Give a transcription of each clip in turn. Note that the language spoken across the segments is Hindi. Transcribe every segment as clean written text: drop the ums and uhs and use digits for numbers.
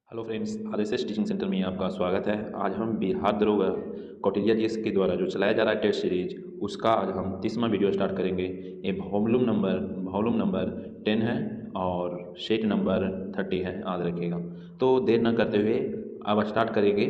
Hello friends, RSS teaching centre में आपका स्वागत है। आज हम बिहार दरोगा कौटिल्य जी के द्वारा जो चलाया जा रहा है टेस्ट सीरीज, उसका आज हम 30वां वीडियो स्टार्ट करेंगे। ये वॉल्यूम नंबर 10 है और शीट नंबर 30 है, याद रखिएगा। तो देर न करते हुए अब स्टार्ट करेंगे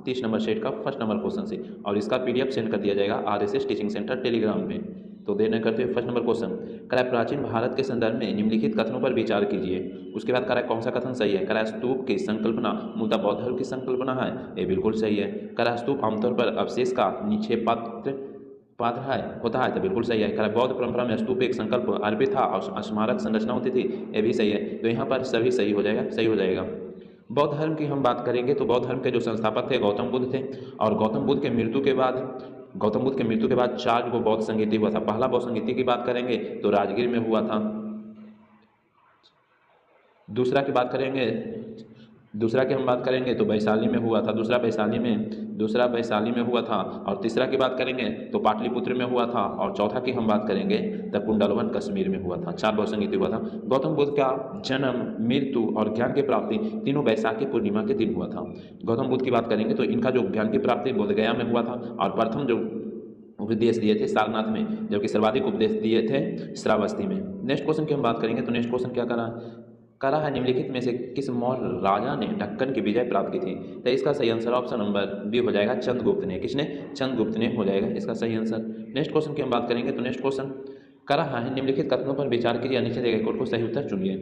30 नंबर शीट का फर्स्ट नंबर क्वेश्चन से, और इसका पीडीएफ सेंड कर दिया जाएगा आरएसएस टीचिंग सेंटर टेलीग्राम पे। तो देर न करते हुए फर्स्ट नंबर क्वेश्चन करा है, प्राचीन भारत के संदर्भ में निम्नलिखित कथनों पर विचार कीजिए। उसके बाद करा है कौन सा कथन सही है। करा है स्तूप की संकल्पना मूलतः बौद्ध धर्म की संकल्पना है, ये बिल्कुल सही है। करा है स्तूप आमतौर पर अवशेष का निक्षेप पात्र है होता है, तो बिल्कुल सही है। करा है बौद्ध परंपरा में स्तूप एक संकल्प अर्पित था और स्मारक संरचना होती थी, ये भी सही है। तो यहाँ पर सभी सही हो जाएगा, सही हो जाएगा। बौद्ध धर्म की हम बात करेंगे तो बौद्ध धर्म के जो संस्थापक थे गौतम बुद्ध थे, और गौतम बुद्ध के मृत्यु के बाद 4 को बौद्ध संगीति हुआ था। पहला बौद्ध संगीति की बात करेंगे तो राजगीर में हुआ था। दूसरा की हम बात करेंगे तो वैशाली में हुआ था। दूसरा वैशाली में हुआ था। और तीसरा की बात करेंगे तो पाटलिपुत्र में हुआ था। और चौथा की हम बात करेंगे तो कुंडलवन कश्मीर में हुआ था। 4 बौद्ध संगीति हुआ था। गौतम बुद्ध का जन्म, मृत्यु और ज्ञान की प्राप्ति तीनों वैशाखी पूर्णिमा के दिन हुआ था। गौतम बुद्ध की बात करेंगे तो इनका जो ज्ञान की प्राप्ति बोधगया में हुआ था, और प्रथम जो उपदेश दिए थे सारनाथ में, जबकि सर्वाधिक उपदेश दिए थे श्रावस्ती में। नेक्स्ट क्वेश्चन की हम बात करेंगे तो नेक्स्ट क्वेश्चन क्या करा है, निम्नलिखित में से किस मौर्य राजा ने दक्कन की विजय प्राप्त की थी। तो इसका सही आंसर ऑप्शन नंबर बी हो जाएगा, चंद्रगुप्त ने। किसने? चंद्रगुप्त ने हो जाएगा इसका सही आंसर। नेक्स्ट क्वेश्चन की हम बात करेंगे तो नेक्स्ट क्वेश्चन करा है, निम्नलिखित कथनों पर विचार कीजिए, नीचे दिए गए कोड को सही उत्तर चुनिए।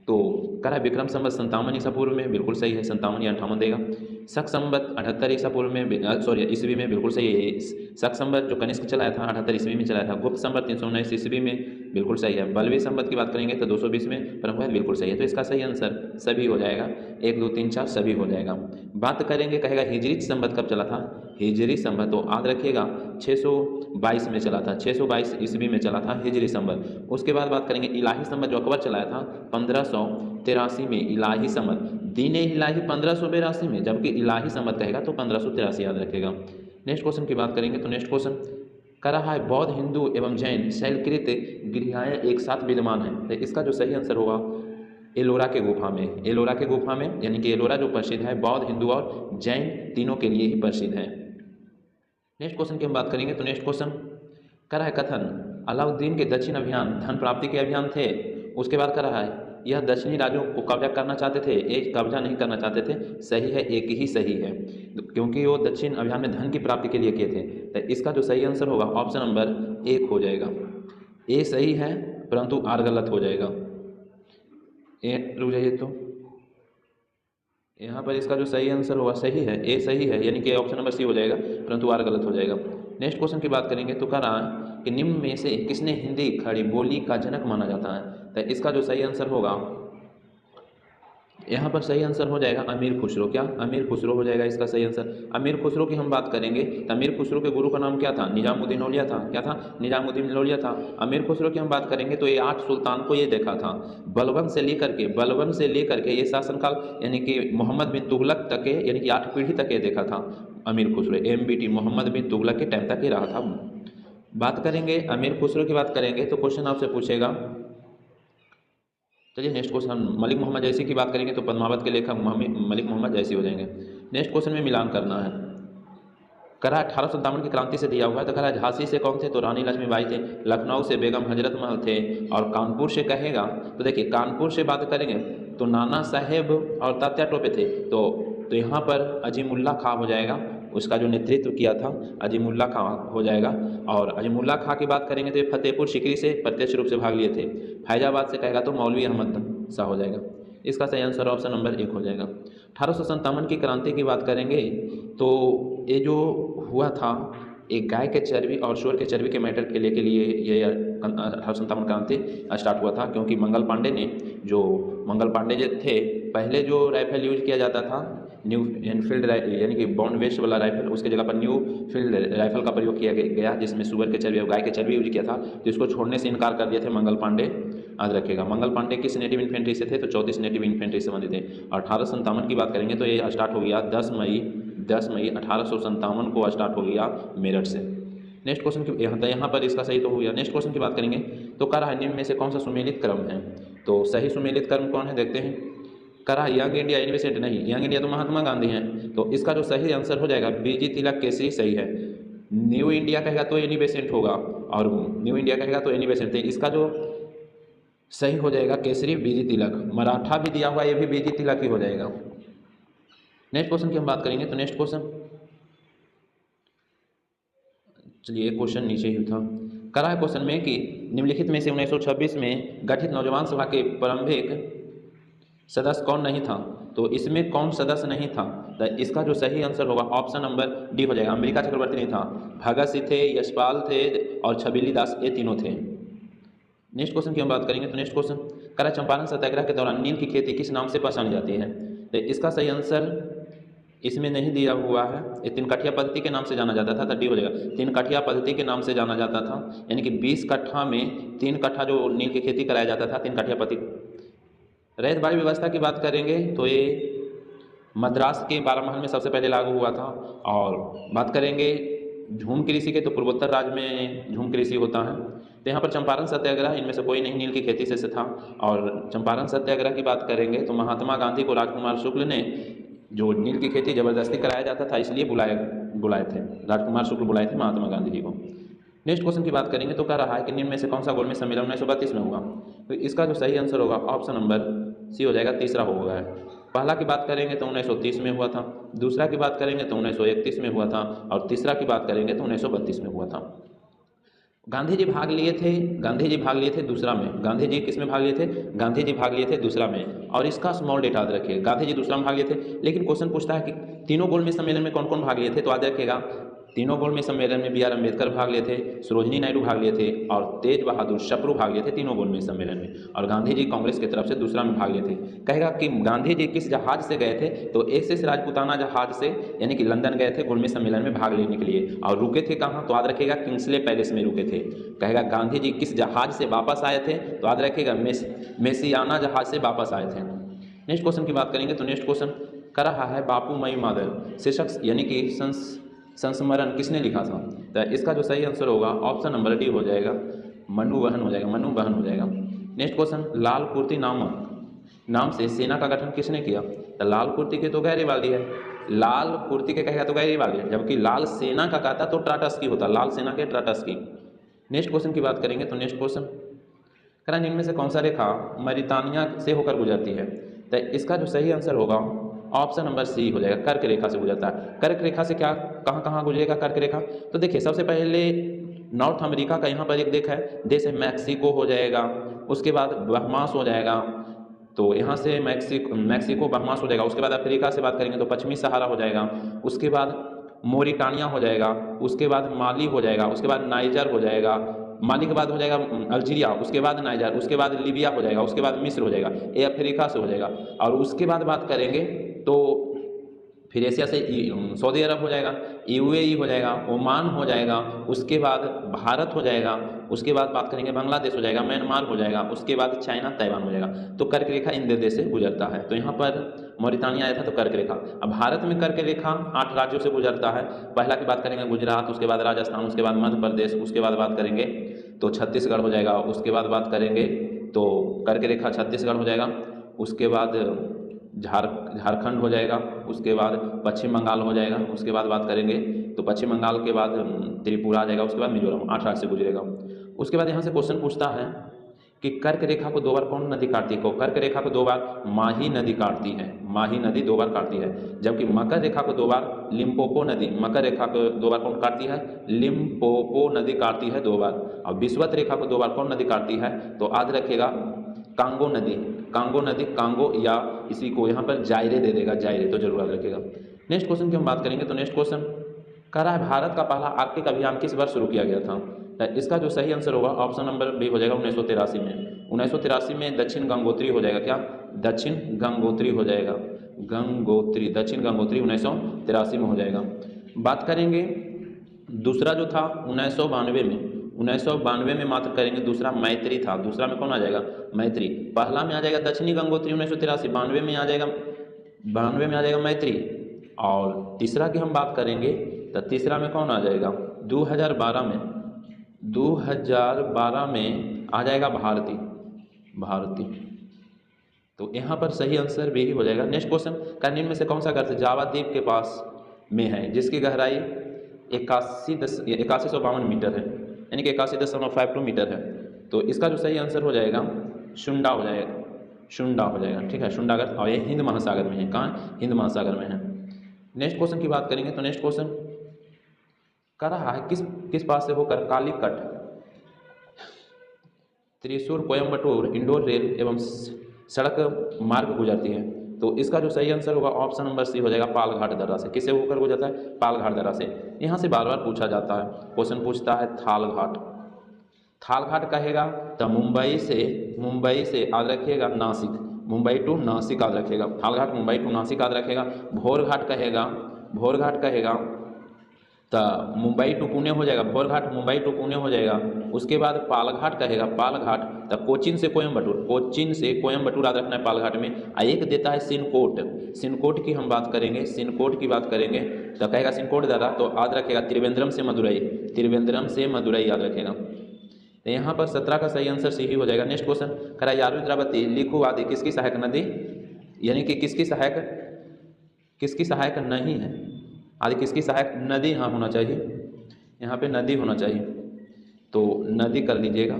तो करा विक्रम संवत 57 ईसा पूर्व में, बिल्कुल सही है, 57 या 58 देगा। शक संवत 78 ईसा पूर्व में, ईस्वी में, बिल्कुल सही है। शक संवत जो कनिष्क चलाया था 78 ईस्वी में चलाया था। गुप्त संवत 319 ईस्वी में, बिल्कुल सही है। बलवी संवत की बात करेंगे तो 220 में परंपरा, बिल्कुल सही है। तो इसका सही आंसर सभी हो जाएगा, 1 2 3 4 सभी हो जाएगा। बात करेंगे, कहेगा हिजरी संवत कब चला था। हिजरी संवत तो याद रखिएगा 622 में चला था, 622 ईस्वी में चला था हिजरी संवत। उसके बाद बात करेंगे इलाही संवत जो अकबर चलाया था 1583 में। इलाही संवत, दीन इलाही 1582 में, जबकि इलाही संवत कहेगा तो 1583 याद रखेगा। नेक्स्ट क्वेश्चन की बात करेंगे तो नेक्स्ट क्वेश्चन करा है, बौद्ध, हिंदू एवं जैन शैलकृत गृहाएं एक साथ विद्यमान है। तो इसका जो सही आंसर होगा एलोरा के गुफा में, यानी कि एलोरा जो प्रसिद्ध है बौद्ध, हिंदू और जैन तीनों के लिए ही प्रसिद्ध है। नेक्स्ट क्वेश्चन की हम बात करेंगे तो नेक्स्ट क्वेश्चन करा है, कथन अलाउद्दीन के दक्षिण अभियान धन प्राप्ति के अभियान थे। उसके बाद करा है, यह दक्षिणी राज्यों को कब्जा करना चाहते थे, एक कब्जा नहीं करना चाहते थे। सही है, एक ही सही है, क्योंकि वो दक्षिण अभियान में धन की प्राप्ति के लिए किए थे। तो इसका जो सही आंसर होगा ऑप्शन नंबर 1 हो जाएगा। ए सही है परंतु आर गलत हो जाएगा। रुक जाइए, तो यहाँ पर इसका जो सही आंसर होगा सही है, ए सही है, यानी कि ऑप्शन नंबर सी हो जाएगा, परंतु आर गलत हो जाएगा। नेक्स्ट क्वेश्चन की बात करेंगे तो कह रहा है कि निम्न में से किसने हिंदी खड़ी बोली का जनक माना जाता है। तो इसका जो सही आंसर होगा यहाँ पर सही आंसर हो जाएगा अमीर खुसरो। क्या? अमीर खुसरो हो जाएगा इसका सही आंसर। अमीर खुसरो की हम बात करेंगे तो अमीर खुसरो के गुरु का नाम क्या था? निजामुद्दीन औलिया था। क्या था? निजामुद्दीन औलिया था। अमीर खुसरो की हम बात करेंगे तो ये 8 सुल्तान को ये देखा था। बलबन से लेकर के ये शासनकाल यानी कि मोहम्मद बिन तुगलक तक के, यानी कि 8 पीढ़ी तक ये देखा था अमीर खुसरो। MBT मोहम्मद बिन तुगलक के टाइम तक ही रहा था। बात करेंगे अमीर खुसरो की बात करेंगे तो क्वेश्चन आपसे पूछेगा, चलिए नेक्स्ट क्वेश्चन मलिक मोहम्मद जैसी की बात करेंगे तो पद्मावत के लेखक मलिक मोहम्मद जैसी हो जाएंगे। नेक्स्ट क्वेश्चन में मिलान करना है। करा 1857 की क्रांति से दिया हुआ है। तो करा झांसी से कौन थे? तो रानी लक्ष्मीबाई थे। लखनऊ से बेगम हजरत महल थे। और कानपुर से कहेगा तो देखिए कानपुर से बात करेंगे तो नाना साहेब और तात्या टोपे थे। तो यहाँ पर अजीमुल्ला खां हो जाएगा, उसका जो नेतृत्व किया था अजीमुल्ला खां हो जाएगा। और अजीमुल्ला खां की बात करेंगे तो ये फतेहपुर सीकरी से प्रत्यक्ष रूप से भाग लिए थे। फैजाबाद से कहेगा तो मौलवी अहमद शाह हो जाएगा। इसका सही आंसर ऑप्शन नंबर 1 हो जाएगा। 1857 की क्रांति की बात करेंगे तो ये जो हुआ था एक गाय के चर्बी और सूअर के चर्बी के मैटर के लिए ये 1857 क्रांति स्टार्ट हुआ था, क्योंकि मंगल पांडे जो थे, पहले जो राइफल यूज किया जाता था न्यू एनफील्ड यानी कि बॉन्ड वेस्ट वाला राइफल, उसके जगह पर न्यू फील्ड राइफल का प्रयोग किया गया, जिसमें सूअर के चर्बी और गाय के चर्बी यूज किया था। तो इसको छोड़ने से इनकार कर दिए थे मंगल पांडे, याद रखिएगा। मंगल पांडे किस नेटिव इन्फेंट्री से थे? तो 34 नेटिव इन्फेंट्री से संबंधित थे। 1857 की बात करेंगे तो ये स्टार्ट हो गया 10 मई 1857 को स्टार्ट हो गया मेरठ से। नेक्स्ट क्वेश्चन की यहाँ पर इसका सही तो हो गया। नेक्स्ट क्वेश्चन की बात करेंगे तो कर निम्न में से कौन सा सुमेलित क्रम है? तो सही सुमेलित क्रम कौन है देखते हैं। करा यंग इंडिया इनोवेसेंट नहीं, यंग इंडिया तो महात्मा गांधी हैं, तो इसका जो सही आंसर हो जाएगा बीजी तिलक केसरी सही है। न्यू इंडिया कहेगा तो इनोवेसेंट होगा, और न्यू इंडिया कहेगा तो इनोवेसेंट, इसका जो सही हो जाएगा केसरी बीजी तिलक। मराठा भी दिया हुआ, ये भी बीजी तिलक ही हो जाएगा। नेक्स्ट क्वेश्चन की हम बात करेंगे, तो नेक्स्ट क्वेश्चन, चलिए एक क्वेश्चन नीचे ही था, करा है क्वेश्चन में कि निम्नलिखित में से 1926 में गठित नौजवान सभा के प्रारंभिक सदस्य कौन नहीं था, तो इसमें कौन सदस्य नहीं था, तो इसका जो सही आंसर होगा ऑप्शन नंबर डी हो जाएगा। अम्बिका चक्रवर्ती नहीं था, भगत सिंह थे, यशपाल थे और छबीली दास, ये तीनों थे। नेक्स्ट क्वेश्चन की हम बात करेंगे, तो नेक्स्ट क्वेश्चन, करा चंपारण सत्याग्रह के दौरान नील की खेती किस नाम से पहचानी जाती है, तो इसका सही आंसर इसमें नहीं दिया हुआ है, ये तीन कठिया पद्धति के नाम से जाना जाता था, तो डी हो जाएगा। तीन कठिया पद्धति के नाम से जाना जाता था, यानी कि 20 कट्ठा में 3 कट्ठा जो नील की खेती कराया जाता था, 3 कठिया पद्धति। रैयत बाड़ी व्यवस्था की बात करेंगे तो ये मद्रास के 12 महल में सबसे पहले लागू हुआ था। और बात करेंगे झूम कृषि के, तो पूर्वोत्तर राज्य में झूम कृषि होता है। तो यहाँ पर चंपारण सत्याग्रह, इनमें से कोई नहीं नील की खेती से था। और चंपारण सत्याग्रह की बात करेंगे तो महात्मा गांधी को राजकुमार शुक्ल ने, जो नील की खेती ज़बरदस्ती कराया जाता था इसलिए बुलाए थे, राजकुमार शुक्ल बुलाए थे महात्मा गांधी जी को। नेक्स्ट क्वेश्चन की बात करेंगे, तो कह रहा है कि निम्न में से कौन सा गोलमेज सम्मेलन 1932 में हुआ, तो इसका जो सही आंसर होगा ऑप्शन नंबर सी हो जाएगा, तीसरा होगा। पहला की बात करेंगे तो 1930 में हुआ था, दूसरा की बात करेंगे तो 1931 में हुआ था, और तीसरा की बात करेंगे तो 1932 में हुआ था। गांधी जी भाग लिए थे दूसरा में। गांधी जी किस में भाग लिए थे, गांधी जी भाग लिए थे दूसरा में, और इसका स्मॉल डेट याद रखिए, गांधी जी दूसरा में भाग लिए थे। लेकिन क्वेश्चन पूछता है कि तीनों गोलमेज सम्मेलन में कौन कौन भाग लिए थे, तो याद रखिएगा तीनों गोलमेज सम्मेलन में बी.आर. अम्बेडकर भाग लिए थे, सरोजिनी नायडू भाग लिए थे, और तेज बहादुर शप्रू भाग लिए थे तीनों गोलमेज सम्मेलन में। और गांधी जी कांग्रेस की तरफ से दूसरा में भाग लिए थे। कहेगा कि गांधी जी किस जहाज से गए थे, तो एस.एस. राजपूताना जहाज से, यानी कि लंदन गए थे गोलमेज सम्मेलन में भाग लेने के लिए। और रुके थे कहाँ, तो याद रखिएगा किंग्सले पैलेस में रुके थे। कहेगा गांधी जी किस जहाज से वापस आए थे, तो याद रखिएगा मेसियाना जहाज से वापस आए थे। नेक्स्ट क्वेश्चन की बात करेंगे, तो नेक्स्ट क्वेश्चन कर रहा है बापू मई मादर शीर्षक, यानी कि संस्मरण किसने लिखा था, तो इसका जो सही आंसर होगा ऑप्शन नंबर डी हो जाएगा, मनु बहन हो जाएगा। नेक्स्ट क्वेश्चन, लाल कुर्ती नाम से सेना का गठन किसने किया, तो लाल कुर्ती के तो गहरीवाली है, लाल कुर्ती के कहेगा तो गहरीवाली है, जबकि लाल सेना का कहता तो ट्राटस्की होता, लाल सेना के ट्राटस्की। नेक्स्ट क्वेश्चन की बात करेंगे, तो नेक्स्ट क्वेश्चन, करें इनमें से कौन सा रेखा मरितानिया से होकर गुजरती है, तो इसका जो सही आंसर होगा ऑप्शन नंबर सी हो जाएगा, कर्क रेखा से गुजरता है। कर्क रेखा से क्या कहाँ गुजरेगा कर्क रेखा, तो देखिए सबसे पहले नॉर्थ अमेरिका का यहाँ पर एक देश है मैक्सिको हो जाएगा, उसके बाद बहमास हो जाएगा, तो यहाँ से मैक्सिको बहमास हो जाएगा। उसके बाद अफ्रीका से बात करेंगे तो पश्चिमी सहारा हो जाएगा, उसके बाद मोरिटानिया हो जाएगा, उसके बाद माली हो जाएगा, उसके बाद नाइजर हो जाएगा, माली के बाद हो जाएगा अल्जीरिया, उसके बाद नाइजर, उसके बाद लीबिया हो जाएगा, उसके बाद मिस्र हो जाएगा, ये अफ्रीका से हो जाएगा। और उसके बाद बात करेंगे तो फिर एशिया से सऊदी अरब हो जाएगा, यूएई हो जाएगा, ओमान हो जाएगा, उसके बाद भारत हो जाएगा, उसके बाद बात करेंगे बांग्लादेश हो जाएगा, म्यांमार हो जाएगा, उसके बाद चाइना ताइवान हो जाएगा। तो कर्क रेखा इन देश से गुजरता है। तो यहाँ पर मॉरिटानिया आया था तो कर्क रेखा। अब भारत में कर्क रेखा 8 राज्यों से गुजरता है। पहला की बात करेंगे गुजरात, उसके बाद राजस्थान, उसके बाद मध्य प्रदेश, उसके बाद बात करेंगे तो छत्तीसगढ़ हो जाएगा, उसके बाद बात करेंगे तो कर्क रेखा छत्तीसगढ़ हो जाएगा, उसके बाद झारखंड हो जाएगा, उसके बाद पश्चिम बंगाल हो जाएगा, उसके बाद बात करेंगे तो पश्चिम बंगाल के बाद त्रिपुरा आ जाएगा, उसके बाद मिजोरम। 8 राज्य से गुजरेगा। उसके बाद यहाँ से क्वेश्चन पूछता है कि कर्क रेखा को 2 बार कौन नदी काटती है, कर्क रेखा को 2 बार माही नदी काटती है, माही नदी 2 बार काटती है। जबकि मकर रेखा को 2 बार लिम्पोपो नदी, मकर रेखा को 2 बार कौन काटती है, लिम्पोपो नदी काटती है 2 बार। और विषुवत रेखा को 2 बार कौन नदी काटती है, तो याद रखिएगा कांगो नदी, कांगो या इसी को यहाँ पर जायरे दे देगा, जायरे, तो जरूर याद रखिएगा। नेक्स्ट क्वेश्चन की हम बात करेंगे तो नेक्स्ट क्वेश्चन कह रहा है भारत का पहला आर्कटिक अभियान किस वर्ष शुरू किया गया था, इसका जो सही आंसर होगा ऑप्शन नंबर बी हो जाएगा 1983 में। 1983 में दक्षिण गंगोत्री हो जाएगा, क्या दक्षिण गंगोत्री हो जाएगा, दक्षिण गंगोत्री 1983 में हो जाएगा। बात करेंगे दूसरा जो था 1992 में मात्र करेंगे, दूसरा मैत्री था। दूसरा में कौन आ जाएगा, मैत्री। पहला में आ जाएगा दक्षिणी गंगोत्री 1983, 92 में आ जाएगा मैत्री। और तीसरा की हम बात करेंगे तो तीसरा में कौन आ जाएगा, 2012 में आ जाएगा भारती। तो यहाँ पर सही आंसर भी हो जाएगा। नेक्स्ट क्वेश्चन का निम्न में से कौन सा ग्रह जावा द्वीप के पास में है जिसकी गहराई 8152 मीटर है, यानी कि 81.52 मीटर है। तो इसका जो सही आंसर हो जाएगा शुंडा हो जाएगा, शुंडा हो जाएगा। ठीक है, शुंडा ग्रह, और ये हिंद महासागर में है। कहाँ? हिंद महासागर में है। नेक्स्ट क्वेश्चन की बात करेंगे तो नेक्स्ट क्वेश्चन कर रहा है किस पास से होकर कालीकट, त्रिशूर, कोयम्बटूर इंडोर रेल एवं सड़क मार्ग गुजरती है। तो इसका जो सही आंसर होगा ऑप्शन नंबर सी हो जाएगा, पालघाट दर्रा से। किससे होकर गुजरता है? पालघाट दर्रा से। यहाँ से बार बार पूछा जाता है, क्वेश्चन पूछता है थालघाट। थालघाट कहेगा तो मुंबई से याद रखिएगा नासिक, मुंबई टू नासिक याद रखिएगा। थालघाट मुंबई टू नासिक याद रखिएगा। भोरघाट कहेगा तो मुंबई टू पुणे हो जाएगा, भोरघाट मुंबई टू पुणे हो जाएगा। उसके बाद पालघाट कहेगा, पालघाट तो कोचीन से कोयम्बटूर याद रखना है पालघाट में। एक देता है सिनकोट की हम बात करेंगे, सिनकोट की बात करेंगे तो कहेगा सिनकोट दर्रा, तो याद रखेगा त्रिवेंद्रम से मदुरई याद रखेगा। तो यहाँ पर 17 का सही आंसर सी ही हो जाएगा। नेक्स्ट क्वेश्चन करा यारुद्रावती लिखु आदि किसकी सहायक नदी, यानी कि किसकी सहायक नहीं है, आदि किसकी सहायक नदी यहाँ होना चाहिए, यहाँ पे नदी होना चाहिए। तो नदी कर लीजिएगा।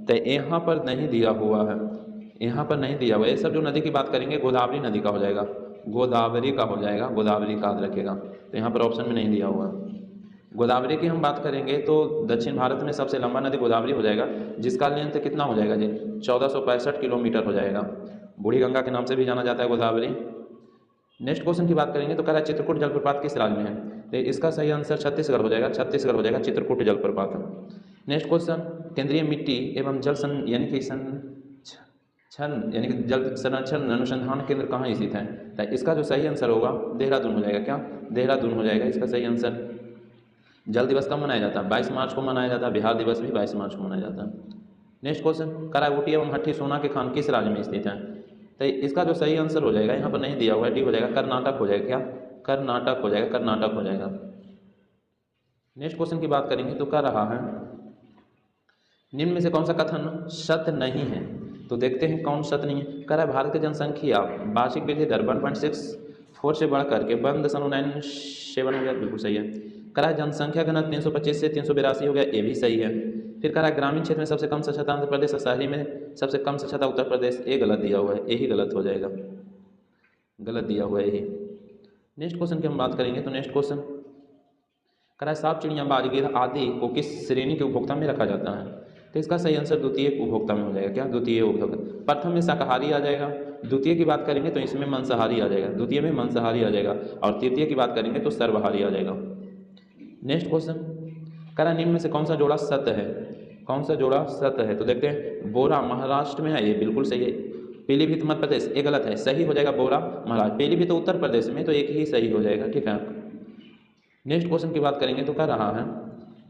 तो यहाँ पर नहीं दिया हुआ है, ये सब जो नदी की बात करेंगे गोदावरी नदी का हो जाएगा, गोदावरी का याद रखेगा। तो यहाँ पर ऑप्शन में नहीं दिया हुआ है। गोदावरी की हम बात करेंगे तो दक्षिण भारत में सबसे लंबा नदी गोदावरी हो जाएगा, जिसका लेंथ कितना हो जाएगा जी? 1465 किलोमीटर हो जाएगा। बूढ़ी गंगा के नाम से भी जाना जाता है गोदावरी। नेक्स्ट क्वेश्चन की बात करेंगे तो कह रहा है चित्रकूट जलप्रपात किस राज्य में है? तो इसका सही आंसर छत्तीसगढ़ हो जाएगा, चित्रकूट जलप्रपात। नेक्स्ट क्वेश्चन केंद्रीय मिट्टी एवं जल यानी कि जल संरक्षण अनुसंधान केंद्र कहाँ स्थित है? तो इसका जो सही आंसर होगा देहरादून हो जाएगा। क्या? देहरादून हो जाएगा इसका सही आंसर। जल दिवस कब मनाया जाता है? 22 मार्च को मनाया जाता है। बिहार दिवस भी 22 मार्च को मनाया जाता है। नेक्स्ट क्वेश्चन कराईगुटी एवं हट्टी सोना के खान किस राज्य में स्थित है? तो इसका जो सही आंसर हो जाएगा, यहाँ पर नहीं दिया हुआ है, डी हो जाएगा, कर्नाटक हो जाएगा। क्या? कर्नाटक हो जाएगा। नेक्स्ट क्वेश्चन की बात करेंगे तो कह रहा है निम्न में से कौन सा कथन सत्य नहीं है? तो देखते हैं कौन सत्य नहीं है। कह रहा है भारत की जनसंख्या वार्षिक वृद्धि दर 1.64 से बढ़कर के 1.97 हो गया, बिल्कुल सही है। कह रहा है जनसंख्या घनत्व 325 से 382 हो गया, ये भी सही है। फिर कह रहा है ग्रामीण क्षेत्र में सबसे कम साक्षरता आंध्र प्रदेश और शहरी में सबसे कम साक्षरता उत्तर प्रदेश, ये गलत दिया हुआ है, यही गलत हो जाएगा, गलत दिया हुआ है यही। नेक्स्ट क्वेश्चन की हम बात करेंगे तो नेक्स्ट क्वेश्चन कह रहा है सांप, चिड़िया, बाजगीर आदि को किस श्रेणी के उपभोक्ता में रखा जाता है? तो इसका सही आंसर द्वितीय उपभोक्ता में हो जाएगा। क्या? द्वितीय उपभोक्ता। प्रथम में शाकाहारी आ जाएगा, द्वितीय की बात करेंगे तो इसमें मांसाहारी आ जाएगा, द्वितीय में मांसाहारी आ जाएगा, और तृतीय की बात करेंगे तो सर्वाहारी आ जाएगा। नेक्स्ट क्वेश्चन कह रहा है निम्न में से कौन सा जोड़ा सत्य है? तो देखते हैं बोरा महाराष्ट्र में है, ये बिल्कुल सही है। पीलीभीत मध्य प्रदेश, ये गलत है, सही हो जाएगा बोरा महाराष्ट्र। पीलीभीत तो उत्तर प्रदेश में, तो एक ही सही हो जाएगा। ठीक है। नेक्स्ट क्वेश्चन की बात करेंगे तो कह रहा है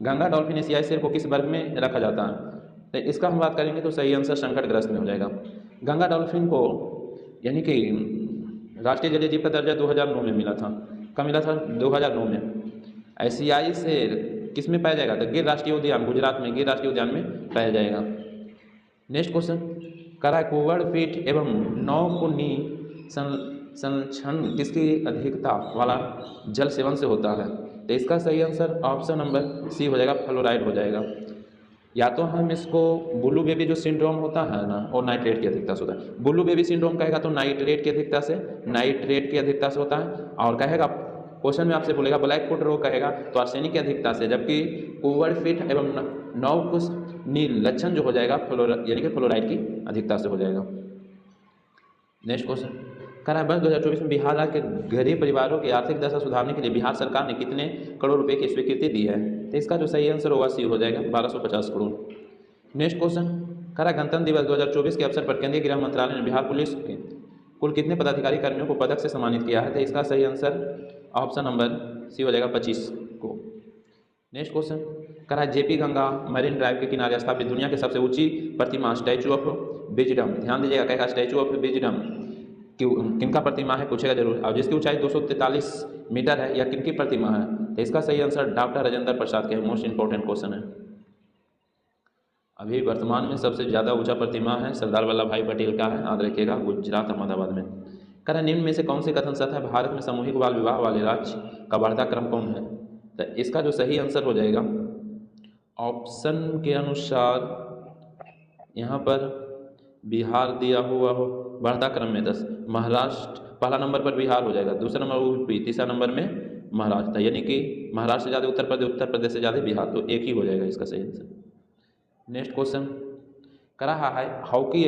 गंगा डॉल्फिन एशियाई शेर को किस वर्ग में रखा जाता है? तो इसका हम बात करेंगे तो सही आंसर संकटग्रस्त में हो जाएगा। गंगा डॉल्फिन को यानी कि राष्ट्रीय जलीय जीव का दर्जा 2009 में मिला था। कब मिला था? 2009 में। एशियाई शेर किस में पाया जाएगा? तो गिर राष्ट्रीय उद्यान, गुजरात में गिर राष्ट्रीय उद्यान में पाया जाएगा। नेक्स्ट क्वेश्चन कह रहा है कुवड़ पीठ एवं नौकुनी संरक्षण किसकी अधिकता वाला जल सेवन से होता है? तो इसका सही आंसर ऑप्शन नंबर सी हो जाएगा, फ्लोराइड हो जाएगा। या तो हम इसको ब्लू बेबी जो सिंड्रोम होता है ना, और नाइट्रेट की अधिकता से होता है। ब्लू बेबी सिंड्रोम कहेगा तो नाइट्रेट की अधिकता से होता है, और कहेगा क्वेश्चन में आपसे बोलेगा ब्लैक फुट रोग कहेगा तो आर्सेनिक की अधिकता से, जबकि कुवड़ पीठ एवं नौकुनी लक्षण जो हो जाएगा यानी कि फ्लोराइड की अधिकता से हो जाएगा। नेक्स्ट क्वेश्चन कह रहा है वर्ष 2024 में बिहार राज्य के गरीब परिवारों की आर्थिक दशा सुधारने के लिए बिहार सरकार ने कितने करोड़ रुपए की स्वीकृति दी है? तो इसका जो सही आंसर होगा सी हो जाएगा, 1250 करोड़। नेक्स्ट क्वेश्चन कह रहा है गणतंत्र दिवस 2024 के अवसर पर केंद्रीय गृह मंत्रालय ने बिहार पुलिस के कुल कितने पदाधिकारी कर्मियों को पदक से सम्मानित किया है? तो इसका सही आंसर ऑप्शन नंबर सी हो जाएगा, 25 को। नेक्स्ट क्वेश्चन कह रहा है जेपी गंगा मरीन ड्राइव के किनारे स्थापित दुनिया की सबसे ऊंची प्रतिमा स्टैचू ऑफ विजडम, ध्यान दीजिएगा, कहेगा स्टैचू ऑफ विजडम किनका प्रतिमा है पूछेगा जरूर, और जिसकी ऊंचाई 243 मीटर है, या किनकी प्रतिमा है? तो इसका सही आंसर डॉक्टर राजेंद्र प्रसाद के, मोस्ट इंपॉर्टेंट क्वेश्चन है। अभी वर्तमान में सबसे ज़्यादा ऊंचा प्रतिमा है सरदार वल्लभ भाई पटेल का है, याद रखिएगा, गुजरात अहमदाबाद में। कह रहा निम्न में से कौन से कथन सत्य है, भारत में सामूहिक बाल विवाह वाले राज्य का बढ़ता क्रम कौन है। तो इसका जो सही आंसर हो जाएगा ऑप्शन के अनुसार यहाँ पर बिहार दिया हुआ हो, बढ़ता क्रम में 10, महाराष्ट्र पहला नंबर पर बिहार हो जाएगा, दूसरा नंबर यूपी, तीसरा नंबर में महाराष्ट्र, यानी कि महाराष्ट्र से ज़्यादा उत्तर प्रदेश से ज़्यादा बिहार, तो एक ही हो जाएगा इसका सही आंसर। नेक्स्ट क्वेश्चन कर रहा है हॉकी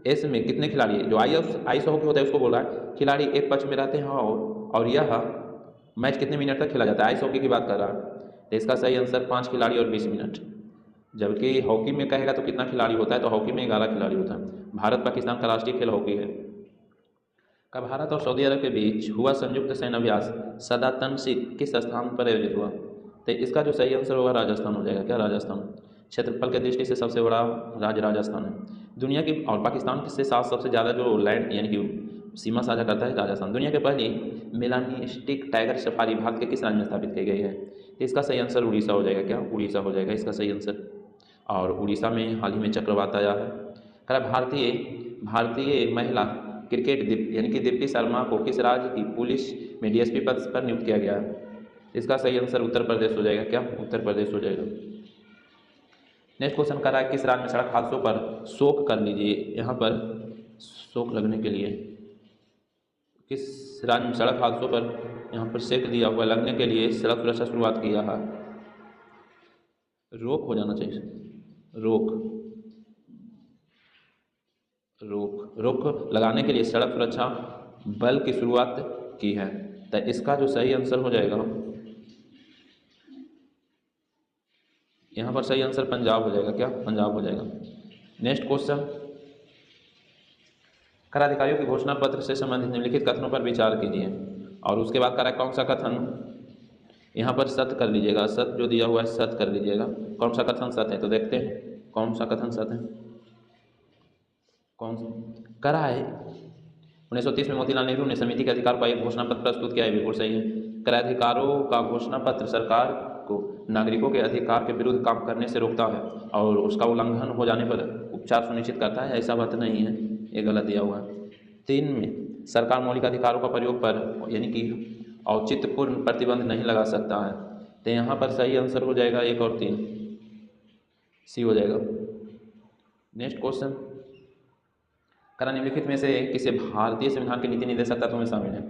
एस में कितने खिलाड़ी है, जो आइस हॉकी होता है उसको बोल रहा है, खिलाड़ी एक पक्ष में रहते हैं और यह मैच कितने मिनट तक खेला जाता है, आइस हॉकी की बात कर रहा है। तो इसका सही आंसर 5 खिलाड़ी और 20 मिनट, जबकि हॉकी में कहेगा तो कितना खिलाड़ी होता है, तो हॉकी में 11 खिलाड़ी होता है। भारत पाकिस्तान का राष्ट्रीय खेल हॉकी है। का भारत और सऊदी अरब के बीच हुआ संयुक्त सैन्य अभ्यास सदातनसिक किस स्थान पर आयोजित हुआ। तो इसका जो सही आंसर होगा राजस्थान हो जाएगा। क्या राजस्थान, क्षेत्रफल की दृष्टि से सबसे बड़ा राज्य राजस्थान है। दुनिया की और पाकिस्तान से साथ सबसे ज़्यादा जो लैंड यानी कि सीमा साझा करता है राजस्थान। दुनिया के पहली मेलानिस्टिक टाइगर सफारी भारत के किस राज्य में स्थापित की गई है। तो इसका सही आंसर उड़ीसा हो जाएगा। क्या उड़ीसा हो जाएगा इसका सही आंसर। और उड़ीसा में हाल ही में चक्रवात आया है। कह भारतीय महिला क्रिकेट यानी कि दीप्ति शर्मा को किस राज्य की पुलिस में डीएसपी पद पर नियुक्त किया गया है। इसका सही आंसर उत्तर प्रदेश हो जाएगा। क्या उत्तर प्रदेश हो जाएगा। नेक्स्ट क्वेश्चन कर रहा है किस राज्य में सड़क हादसों पर शोक कर लीजिए। यहाँ पर शोक लगने के लिए किस राज्य में सड़क हादसों पर यहाँ पर सेक दिया हुआ लगने के लिए सड़क सुरक्षा शुरुआत किया है। रोक हो जाना चाहिए, रोक लगाने के लिए सड़क सुरक्षा बल की शुरुआत की है। तो इसका जो सही आंसर हो जाएगा यहाँ पर सही आंसर पंजाब हो जाएगा। क्या पंजाब हो जाएगा। नेक्स्ट क्वेश्चन कर अधिकारियों की घोषणा पत्र से संबंधित निम्नलिखित कथनों पर विचार कीजिए। और उसके बाद करा कौन सा कथन यहाँ पर सत्य कर लीजिएगा। सत्य जो दिया हुआ है सत्य कर लीजिएगा। कौन सा कथन सत्य है, तो देखते हैं कौन सा कथन सत्य है। कौन करा है 1930 में मोतीलाल नेहरू ने समिति के अधिकार का एक घोषणा पत्र प्रस्तुत किया है। बिल्कुल सही है। कर अधिकारों का घोषणा पत्र सरकार को नागरिकों के अधिकार के विरुद्ध काम करने से रोकता है और उसका उल्लंघन हो जाने पर उपचार सुनिश्चित करता है। ऐसा बात नहीं है, ये गलत दिया हुआ है। 3 में सरकार मौलिक अधिकारों का प्रयोग पर यानी कि औचित्यपूर्ण प्रतिबंध नहीं लगा सकता है। तो यहाँ पर सही आंसर हो जाएगा 1 और 3 सी हो जाएगा। नेक्स्ट क्वेश्चन करा निम्नलिखित में से किसे भारतीय संविधान के नीति निर्देशक तत्व में शामिल है।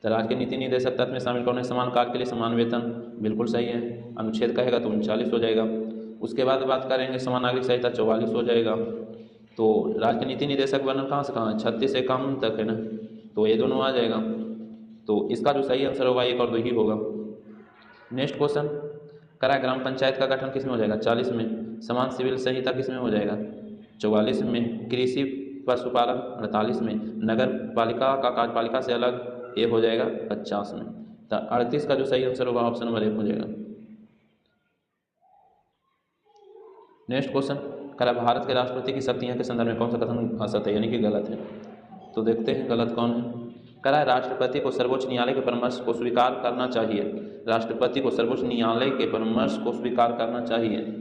तो राज्य के नीति निर्देशक तत्व में शामिल कौन है। समान कार्य के लिए समान वेतन, बिल्कुल सही है। अनुच्छेद कहेगा तो 39 हो जाएगा। उसके बाद बात करेंगे समान नागरिक संहिता 44 हो जाएगा। तो राज्य के नीति निर्देशक वर्णन कहाँ से कहाँ है, 36 से कम तक है ना, तो ये दोनों आ जाएगा। तो इसका जो सही आंसर होगा 1 और 2 ही होगा। नेक्स्ट क्वेश्चन करा ग्राम पंचायत का गठन किस में हो जाएगा। 40 में। समान सिविल संहिता किस में हो जाएगा, 44 में। कृषि पशुपालन 48 में। नगर पालिका का कार्यपालिका से अलग ये हो जाएगा 50 में। तो 38 का जो सही आंसर होगा ऑप्शन नंबर 1 हो जाएगा। नेक्स्ट क्वेश्चन करा भारत के राष्ट्रपति की शक्तियाँ के संदर्भ में कौन सा कथन असत्य है यानी कि गलत है। तो देखते हैं गलत कौन है। करा राष्ट्रपति को सर्वोच्च न्यायालय के परामर्श को स्वीकार करना चाहिए। राष्ट्रपति को सर्वोच्च न्यायालय के परामर्श को स्वीकार करना चाहिए।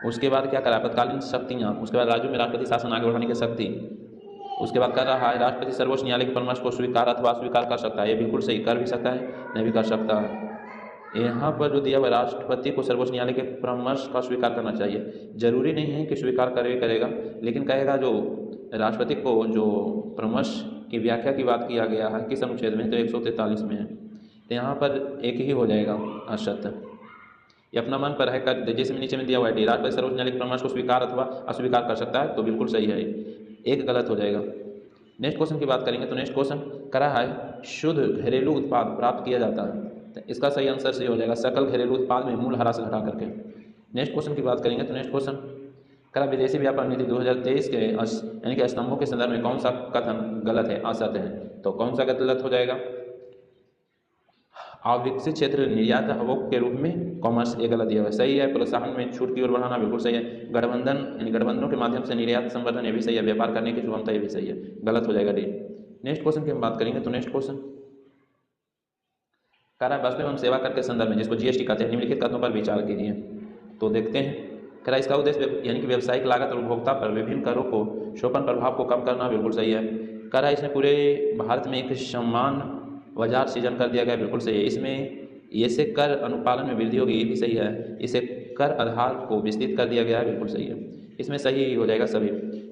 उसके बाद क्या करा तत्कालीन शक्तियाँ, उसके बाद राज्यों में राष्ट्रपति शासन आगे बढ़ाने की शक्ति। उसके बाद कर रहा है राष्ट्रपति सर्वोच्च न्यायालय के परामर्श को स्वीकार अथवा अस्वीकार कर सकता है। ये बिल्कुल सही, कर भी सकता है नहीं भी कर सकता है। यहाँ पर जो दिया हुआ राष्ट्रपति को सर्वोच्च न्यायालय के परामर्श का स्वीकार करना चाहिए। जरूरी नहीं है कि स्वीकार करेगा, लेकिन कहेगा जो राष्ट्रपति को जो परामर्श की व्याख्या की बात किया गया है किस अनुच्छेद में, तो 143 में है। तो यहाँ पर एक ही हो जाएगा असत्य। ये अपना मन पर है कर जैसे नीचे में दिया हुआ है राष्ट्रपति सर्वोच्च न्यायालय के परामर्श को स्वीकार अथवा अस्वीकार कर सकता है, तो बिल्कुल सही है, एक गलत हो जाएगा। नेक्स्ट क्वेश्चन की बात करेंगे तो नेक्स्ट क्वेश्चन करा है शुद्ध घरेलू उत्पाद प्राप्त किया जाता है। तो इसका सही आंसर सही हो जाएगा सकल घरेलू उत्पाद में मूलहारा से घटा करके। नेक्स्ट क्वेश्चन की बात करेंगे तो नेक्स्ट क्वेश्चन करा विदेशी व्यापार नीति 2023 के यानी कि स्तंभों के संदर्भ में कौन सा कथन गलत है असत्य है। तो कौन सा गलत हो जाएगा, अविकसित क्षेत्र निर्यात हवों के रूप में कॉमर्स ये गलत दिया हुआ है। सही है। प्रोत्साहन में छूट की ओर बढ़ाना बिल्कुल सही है। गठबंधन यानी गठबंधनों के माध्यम से निर्यात संवर्धन ये भी सही है। व्यापार करने की सुगमता ये भी सही है, गलत हो जाएगा डी। नेक्स्ट क्वेश्चन की हम बात करेंगे तो नेक्स्ट क्वेश्चन कह रहा है वस्तु एवं सेवा कर के संदर्भ में जिसको जीएसटी कहते हैं निम्नलिखित कथनों पर विचार कीजिए। तो देखते हैं कह रहा है इसका उद्देश्य यानी कि व्यावसायिक लागत और उपभोक्ता पर विभिन्न करों को शोषण प्रभाव को कम करना, बिल्कुल सही है। कह रहा है इसने पूरे भारत में एक समान बाजार सृजन कर दिया गया, बिल्कुल सही है। इसमें इससे कर अनुपालन में वृद्धि होगी, ये भी सही है। इसे कर आधार को विस्तृत कर दिया गया है, बिल्कुल सही है। इसमें सही हो जाएगा सभी।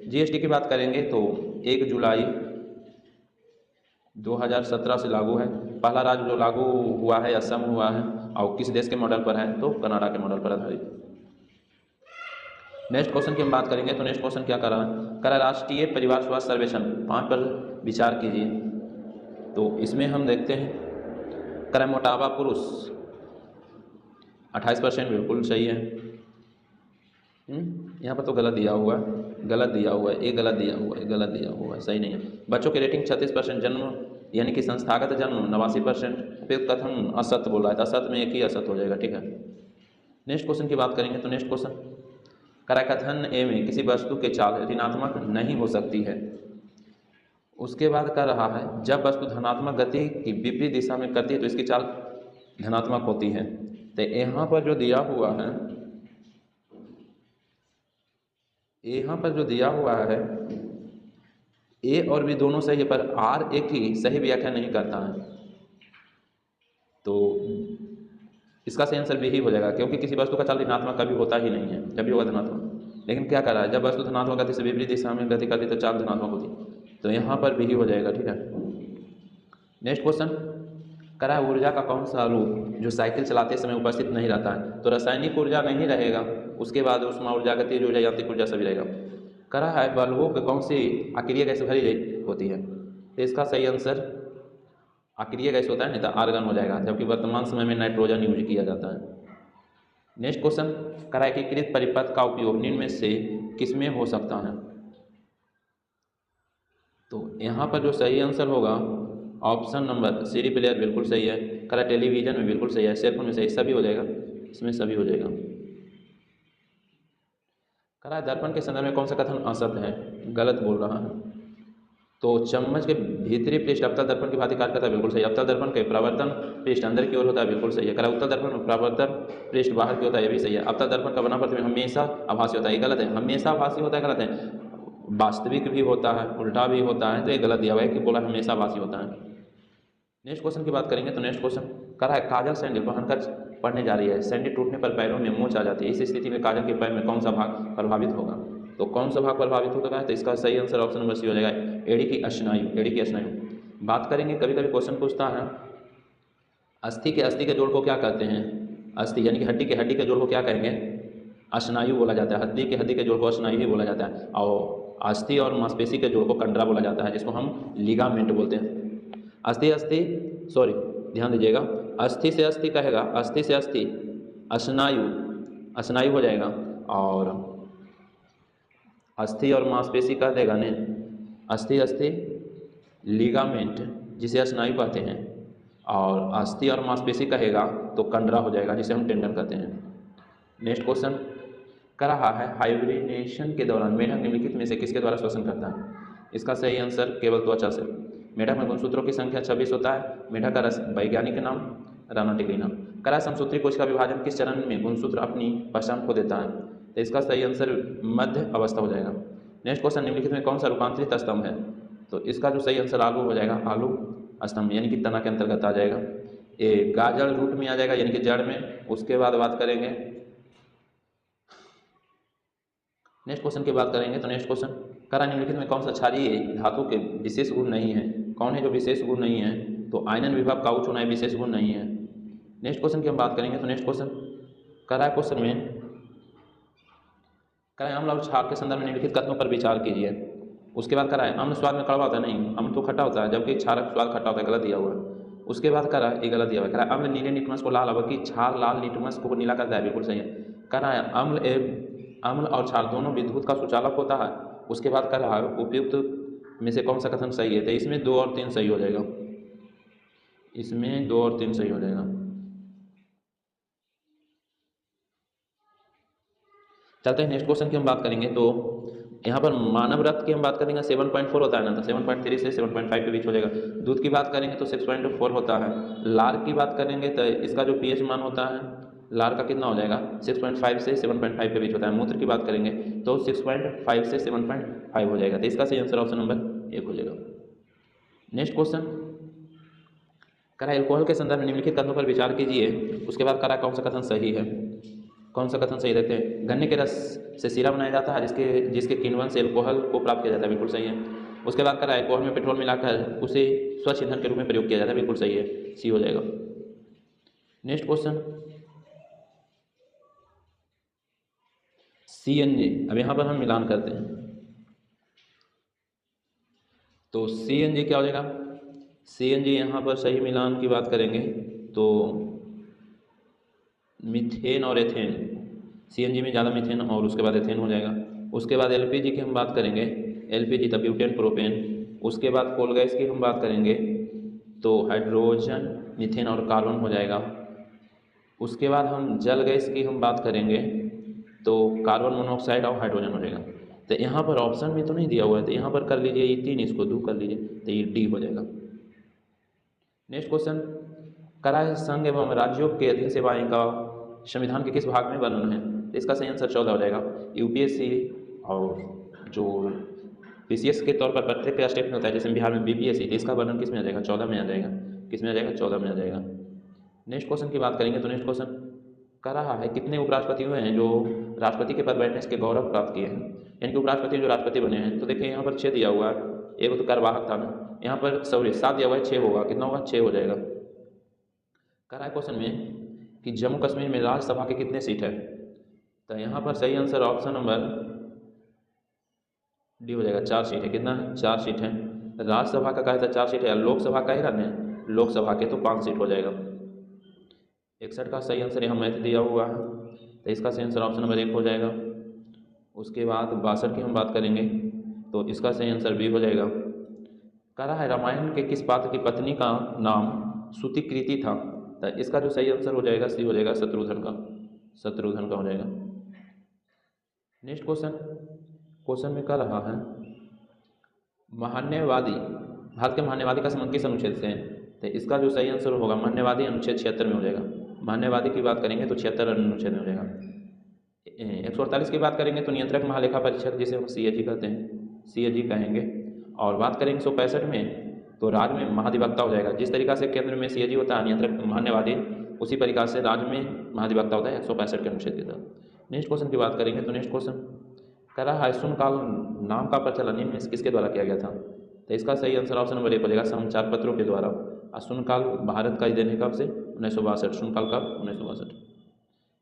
जीएसटी की बात करेंगे तो 1 जुलाई 2017 से लागू है। पहला राज्य जो लागू हुआ है असम हुआ है, और किस देश के मॉडल पर है तो कनाडा के मॉडल पर आधारित। नेक्स्ट क्वेश्चन की हम बात करेंगे तो नेक्स्ट क्वेश्चन क्या कर रहा है, कह रहा राष्ट्रीय परिवार स्वास्थ्य सर्वेक्षण 5 पर विचार कीजिए। तो इसमें हम देखते हैं, कह रहा मोटापा पुरुष 28%, बिल्कुल सही है। यहाँ पर तो गलत दिया हुआ है, गलत दिया हुआ है, एक गलत दिया हुआ है, गलत दिया हुआ है, सही नहीं है। बच्चों की रेटिंग 36%, जन्म यानी कि संस्थागत जन्म 89%, उपयुक्त कथन असत्य बोला है, तो असत्य में एक ही असत्य हो जाएगा, ठीक है। नेक्स्ट क्वेश्चन की बात करेंगे तो नेक्स्ट क्वेश्चन करा कथन ए में किसी वस्तु के चाल ऋणात्मक नहीं हो सकती है। उसके बाद कर रहा है जब वस्तु धनात्मक गति की विपरीत दिशा में करती है तो इसकी चाल धनात्मक होती है। तो यहाँ पर जो दिया हुआ है, यहाँ पर जो दिया हुआ है ए और बी दोनों सही है, पर आर एक ही सही व्याख्या नहीं करता है, तो इसका सही आंसर बी ही हो जाएगा, क्योंकि किसी वस्तु का चाल ऋणात्मक कभी होता ही नहीं है, जब भी होगा धनात्मक। लेकिन क्या कर रहा है, जब वस्तु धनात्मक गति से विपरीत दिशा में गति करती तो चाल धनात्मक होती, तो यहाँ पर बी ही हो जाएगा, ठीक है। नेक्स्ट क्वेश्चन करा है ऊर्जा का कौन सा रूप जो साइकिल चलाते समय उपस्थित नहीं रहता है। तो रासायनिक ऊर्जा नहीं रहेगा, उसके बाद उसमें ऊर्जा, गतिज ऊर्जा, यांत्रिक ऊर्जा सभी रहेगा। करा है बल्बों में कौन सी अक्रिय गैस भरी होती है। तो इसका सही आंसर अक्रिय गैस होता है, नहीं तो आर्गन हो जाएगा, जबकि वर्तमान समय में नाइट्रोजन यूज किया जाता है। नेक्स्ट क्वेश्चन करा एकीकृत परिपथ का उपयोग निम्न में से किसमें हो सकता है। तो यहाँ पर जो सही आंसर होगा ऑप्शन नंबर सीडी प्लेयर, बिल्कुल सही है। करा टेलीविजन में, बिल्कुल सही है। सेलफोन में सही, सभी हो जाएगा, इसमें सभी हो जाएगा। करा दर्पण के संदर्भ में कौन सा कथन असत्य है, गलत बोल रहा है। तो चम्मच के भीतरी पृष्ठ अवतल दर्पण की भांति कार्य करता है, बिल्कुल सही। अवतल दर्पण के प्रवर्तन पृष्ठ अंदर की ओर होता है, बिल्कुल सही है। करा उत्तल दर्पण में प्रवर्तन पृष्ठ बाहर की होता है, ये भी सही है। अवतल दर्पण का बना प्रतिबिंब हमेशा आभासी होता है, ये गलत है। हमेशा आभासी होता है, गलत है। वास्तविक भी होता है, उल्टा भी होता है, तो ये गलत दिया हुआ है कि बोला हमेशा आभासी होता है। नेक्स्ट क्वेश्चन की बात करेंगे तो नेक्स्ट क्वेश्चन करा है काजल सैंडल पहनकर पढ़ने जा रही है, सैंडल टूटने पर पैरों में मोच आ जाती है, इस स्थिति में काजल के पैर में कौन सा भाग प्रभावित होगा। तो कौन सा भाग प्रभावित होगा, तो इसका सही आंसर ऑप्शन नंबर सी हो जाएगा, एड़ी की स्नायु, एड़ी की स्नायु। बात करेंगे, कभी कभी क्वेश्चन पूछता है अस्थि के जोड़ को क्या कहते हैं। अस्थि यानी कि हड्डी के जोड़ को क्या कहेंगे, स्नायु बोला जाता है। हड्डी के जोड़ को स्नायु ही बोला जाता है, और अस्थि और मांसपेशी के जोड़ को कंडरा बोला जाता है, जिसको हम लिगामेंट बोलते हैं। ध्यान दीजिएगा, अस्थि से अस्थि कहेगा, अस्थि से अस्थि स्नायु हो जाएगा, और अस्थि और मांसपेशी कह देगा ने अस्थि लिगामेंट जिसे स्नायु कहते हैं, और अस्थि और मांसपेशी कहेगा तो कंडरा हो जाएगा, जिसे हम टेंडन कहते हैं। नेक्स्ट क्वेश्चन कर रहा है हाइब्रिनेशन के दौरान मेढक निम्नलिखित में से किसके द्वारा श्वसन करता है। इसका सही आंसर केवल त्वचा से। मेढक में गुणसूत्रों की संख्या 26 होता है। मेढक का रस वैज्ञानिक नाम राना टिग्री नाम। करा समसूत्री कोश का विभाजन किस चरण में गुणसूत्र अपनी पहचान खो देता है। तो इसका सही आंसर मध्य अवस्था हो जाएगा। नेक्स्ट क्वेश्चन निम्नलिखित में कौन सा रूपांतरित स्तंभ है। तो इसका जो सही आंसर आलू हो जाएगा, आलू स्तंभ यानी कि तना के अंतर्गत आ जाएगा। ये गाजर रूट में आ जाएगा यानी कि जड़ में। उसके बाद बात करेंगे, नेक्स्ट क्वेश्चन की बात करेंगे तो नेक्स्ट क्वेश्चन करा निम्नलिखित में कौन सा क्षारीय धातु के विशेष गुण नहीं है। कौन है जो विशेष गुण नहीं है, तो आयनन विभव काउच होना विशेष गुण नहीं है। नेक्स्ट क्वेश्चन की हम बात करेंगे तो नेक्स्ट क्वेश्चन करा क्वेश्चन में करा अम्ल और क्षार के संदर्भ में निम्नलिखित कथनों पर विचार कीजिए। उसके बाद करा अम्ल स्वाद में कड़वा होता है, नहीं, अम्ल तो खट्टा होता है, जबकि क्षारक स्वाद खट्टा होता है, गलत दिया हुआ है। उसके बाद करा ये गलत दिया हुआ है। करा अम्ल नीले लिटमस को लाल, जबकि क्षार लाल लिटमस को नीला करता है, बिल्कुल सही है। करा अम्ल और क्षार दोनों विद्युत का सुचालक होता है। उसके बाद कर रहा है उपयुक्त में से कौन सा कथन सही है। तो इसमें 2 और 3 सही हो जाएगा, इसमें 2 और 3 सही हो जाएगा। चलते हैं नेक्स्ट क्वेश्चन की हम बात करेंगे। तो यहाँ पर मानव रक्त की हम बात करेंगे 7.4 होता है ना, तो 7.3 से 7.5 के बीच हो जाएगा। दूध की बात करेंगे तो 6.4 होता है। लार की बात करेंगे तो इसका जो pH मान होता है लार का कितना हो जाएगा 6.5 से 7.5 के बीच होता है। मूत्र की बात करेंगे तो 6.5 से 7.5 हो जाएगा। तो इसका सही आंसर ऑप्शन नंबर 1 हो जाएगा। नेक्स्ट क्वेश्चन, करा एल्कोहल के संदर्भ में निम्नलिखित कथनों पर विचार कीजिए। उसके बाद करा कौन सा कथन सही है, कौन सा कथन सही देखते हैं। गन्ने के रस से शीरा बनाया जाता है जिसके किण्वन से एल्कोहल को प्राप्त किया जाता है, बिल्कुल सही है। उसके बाद करा एल्कोहल में पेट्रोल मिलाकर उसे स्वच्छ ईंधन के रूप में प्रयोग किया जाता है, बिल्कुल सही है, सी हो जाएगा। नेक्स्ट क्वेश्चन, CNG, अब यहाँ पर हम मिलान करते हैं तो CNG क्या हो जाएगा, CNG यहाँ पर सही मिलान की बात करेंगे तो मीथेन और एथेन, CNG में ज़्यादा मीथेन और उसके बाद एथेन हो जाएगा। उसके बाद LPG की हम बात करेंगे, LPG तब ब्यूटेन प्रोपेन। उसके बाद कोल गैस की हम बात करेंगे तो हाइड्रोजन मीथेन और कार्बन हो जाएगा। उसके बाद हम जल गैस की हम बात करेंगे तो कार्बन मोनोऑक्साइड और हाइड्रोजन हो जाएगा। तो यहाँ पर ऑप्शन में तो नहीं दिया हुआ है, तो यहाँ पर कर लीजिए ये 3, इसको 2 कर लीजिए तो ये डी हो जाएगा। नेक्स्ट क्वेश्चन, कराय संघ एवं राज्यों के अधीन सेवाएं का संविधान के किस भाग में वर्णन है। तो इसका सही आंसर 14 हो जाएगा। UPSC और जो PCS के तौर पर प्रत्येक स्टेट में होता है, जैसे बिहार में BPSC, तो इसका वर्णन किस में आ जाएगा, 14 में आ जाएगा। किस में आ जाएगा, 14 में आ जाएगा। नेक्स्ट क्वेश्चन की बात करेंगे तो नेक्स्ट क्वेश्चन कर रहा है कितने उपराष्ट्रपति हुए हैं जो राष्ट्रपति के पद बैठने के गौरव प्राप्त किए हैं, यानी कि उपराष्ट्रपति जो राष्ट्रपति बने हैं। तो देखिए यहाँ पर 6 दिया हुआ है, एक तो कार्यवाहक था ना, यहाँ पर 7 दिया हुआ है, 6 होगा, कितना होगा, 6 हो जाएगा। कर रहा है क्वेश्चन में कि जम्मू कश्मीर में राज्यसभा के कितने सीट है, तो यहाँ पर सही आंसर ऑप्शन नंबर डी हो जाएगा, 4 सीट है। कितना, 4 सीट है। राज्यसभा का कहा था 4 सीट है, लोकसभा का ही रहने, लोकसभा के तो 5 सीट हो जाएगा। 61 का सही आंसर यहाँ मैथ दिया हुआ है, तो इसका सही आंसर ऑप्शन नंबर 1 हो जाएगा। उसके बाद 62 की हम बात करेंगे तो इसका सही आंसर बी हो जाएगा। कह रहा है रामायण के किस पात्र की पत्नी का नाम सुतिकृति था, तो इसका जो सही आंसर हो जाएगा सी हो जाएगा, शत्रुघ्न का, शत्रुघ्न का हो जाएगा। नेक्स्ट क्वेश्चन में कह रहा है महान्यवादी, भारत के महान्यवादी का संबंध किस अनुच्छेद से है, तो इसका जो सही आंसर होगा महान्यवादी अनुच्छेद 76 में हो जाएगा। महान्यवादी की बात करेंगे तो 76 अनुच्छेद में हो जाएगा। 148 की बात करेंगे तो नियंत्रक महालेखा परीक्षक, जिसे हम CAG कहते हैं, CAG कहेंगे। और बात करेंगे 165 में तो राज्य में महाधिवक्ता हो जाएगा। जिस तरीका से केंद्र में CAG होता है, नियंत्रक महान्यवादी, उसी प्रकार से राज्य में महाधिवक्ता होता है 165 के अनुच्छेद के तहत। नेक्स्ट क्वेश्चन की बात करेंगे तो नेक्स्ट क्वेश्चन कह रहा है शून्यकाल नाम का प्रचलन निम्न में किसके द्वारा किया गया था, तो इसका सही आंसर ऑप्शन नंबर 1 हो जाएगा, समाचार पत्रों के द्वारा। और शून्यकाल भारत का ही देने कब से, 1962, शून्यकाल कब, 1962।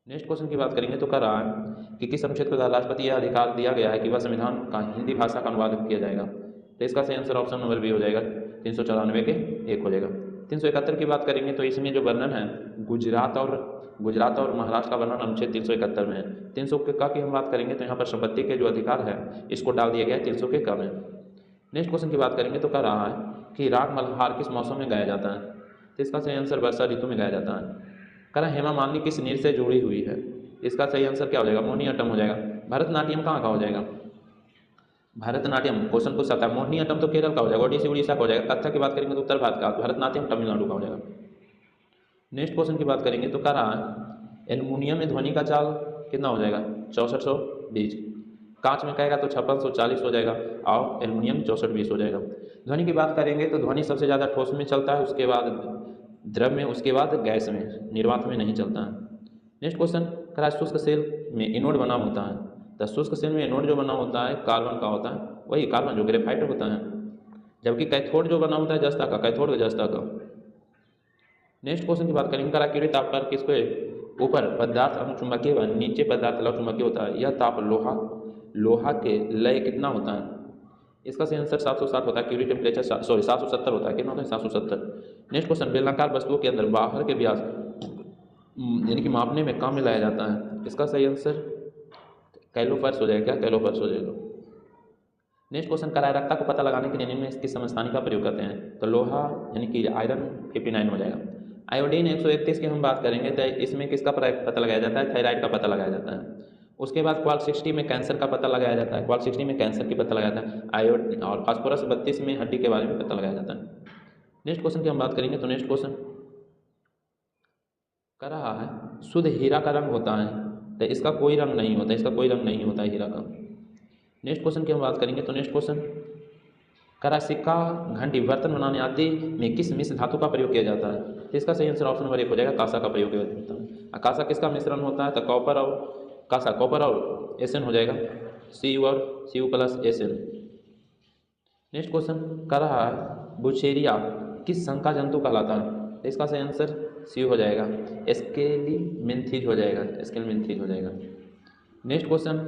नेक्स्ट क्वेश्चन की बात करेंगे तो कह रहा है कि किस अनुच्छेद के द्वारा राष्ट्रपति यह अधिकार दिया गया है कि वह संविधान का हिंदी भाषा का अनुवाद किया जाएगा, तो इसका सही आंसर ऑप्शन नंबर बी हो जाएगा, 394 के 1 हो जाएगा। 371 की बात करेंगे तो इसमें जो वर्णन है गुजरात और महाराष्ट्र का वर्णन अनुच्छेद 371 में है। 300 के का की हम बात करेंगे तो यहाँ पर संपत्ति के जो अधिकार है इसको डाल दिया गया है 300 के का में। नेक्स्ट क्वेश्चन की बात करेंगे तो कह रहा है कि राग मल्हार किस मौसम में गाया जाता है, तो इसका सही आंसर वर्षा ऋतु में गाया जाता है। कह रहा है हेमा मालिनी किस नृत्य से जुड़ी हुई है, इसका सही आंसर क्या हो जाएगा, मोहिनीअट्टम हो जाएगा। भरतनाट्यम कहाँ का हो जाएगा, भरतनाट्यम क्वेश्चन पूछ सकता है। मोहिनीअट्टम तो केरल का हो जाएगा, ओडिसी उड़ीसा का हो जाएगा। कथक की बात करेंगे तो उत्तर भारत का, भरतनाट्यम तमिलनाडु का हो जाएगा। नेक्स्ट क्वेश्चन की बात करेंगे तो कह रहा है एल्युमिनियम में ध्वनि का चाल कितना हो जाएगा, 6420। कांच में कहेगा तो 5640 हो जाएगा और एल्युमिनियम 6420 हो जाएगा। ध्वनि की बात करेंगे तो ध्वनि सबसे ज़्यादा ठोस में चलता है, उसके बाद द्रव में, उसके बाद गैस में, निर्वात में नहीं चलता है। नेक्स्ट क्वेश्चन कह रहा है शुष्क सेल में एनोड बना होता है, तो शुष्क सेल में एनोड जो बना होता है कार्बन का होता है, वही कार्बन जो ग्रेफाइट होता है, जबकि कैथोड जो बना होता है जस्ता का, कैथोड जस्ता का। नेक्स्ट क्वेश्चन की बात करेंगे करा क्यूरी ताप पर किसके ऊपर पदार्थ अनुचुंबकीय व नीचे पदार्थ लघुचुंबकीय होता है, यह ताप लोहा के लय कितना होता है, इसका सही आंसर 760 होता है। क्यूरी टेम्परेचर 770 होता है, कितना होता है, 770। नेक्स्ट क्वेश्चन बेलनाकार वस्तुओं के अंदर बाहर के व्यास यानी कि मापने में काम में लाया जाता है, इसका सही आंसर कैलोपर्स हो जाएगा, क्या कैलोपर्स हो जाएगा। नेक्स्ट क्वेश्चन करा है रक्ता को पता लगाने के लिए निम्न में किस समस्थानी का प्रयोग करते हैं, तो लोहा यानी कि आयरन 59 हो जाएगा। आयोडीन 131 की हम बात करेंगे तो इसमें किसका पता लगाया जाता है, थायराइड का पता लगाया जाता है। उसके बाद क्वाल 60 में कैंसर का पता लगाया जाता है, क्वाल 60 में कैंसर की पता लगाया जाता है। आयोडीन और फास्फोरस 32 में हड्डी के बारे में पता लगाया जाता है। नेक्स्ट क्वेश्चन की हम बात करेंगे तो नेक्स्ट क्वेश्चन कह रहा है शुद्ध हीरा का रंग होता है, तो इसका कोई रंग नहीं होता, इसका कोई रंग नहीं होता है हीरा का। नेक्स्ट क्वेश्चन की हम बात करेंगे तो नेक्स्ट क्वेश्चन कह रहा सिक्का, घंटी, बर्तन बनाने आदि में किस मिश्र धातु का प्रयोग किया जाता है, तो इसका सही आंसर ऑप्शन नंबर 1 हो जाएगा, कांसा का प्रयोग किया जाता है। कांसा किसका मिश्रण होता है, तो कॉपर और कांसा, कॉपर और एसएन हो जाएगा, Cu और Cu plus SN. Next question कह रहा है बुचेरिया किस संघ का जंतु कहलाता है, तो इसका सही आंसर सी हो जाएगा, एस्केलिमिन्थीज हो जाएगा, एस्केलिमिन्थीज हो जाएगा। नेक्स्ट क्वेश्चन